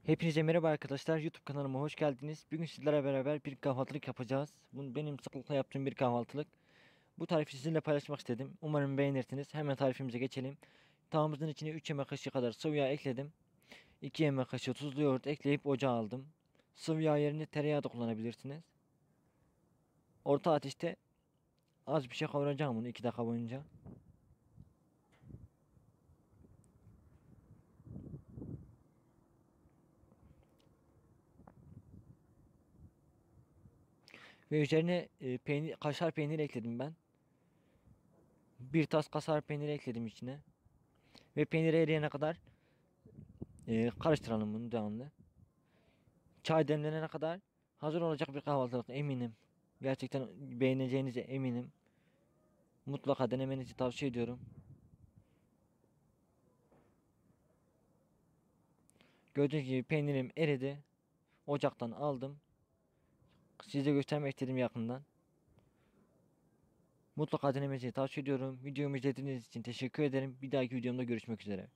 Hepinize merhaba arkadaşlar. YouTube kanalıma hoş geldiniz. Bugün sizlerle beraber bir kahvaltılık yapacağız. Bu benim sıklıkla yaptığım bir kahvaltılık. Bu tarifi sizinle paylaşmak istedim. Umarım beğenirsiniz. Hemen tarifimize geçelim. Tavamızın içine 3 yemek kaşığı kadar sıvı yağ ekledim. 2 yemek kaşığı tuzlu yoğurt ekleyip ocağa aldım. Sıvı yağ yerine tereyağı da kullanabilirsiniz. Orta ateşte az bir şey kavuracağım bunu 2 dakika boyunca. Ve üzerine kaşar peyniri ekledim ben. Bir tas kaşar peyniri ekledim içine. Ve peyniri eriyene kadar karıştıralım bunu devamlı. Çay demlenene kadar hazır olacak bir kahvaltılık eminim. Gerçekten beğeneceğinize eminim. Mutlaka denemenizi tavsiye ediyorum. Gördüğünüz gibi peynirim eridi. Ocaktan aldım. Size göstermek istedim yakından. Mutlaka denemenizi tavsiye ediyorum. Videomu izlediğiniz için teşekkür ederim. Bir dahaki videomda görüşmek üzere.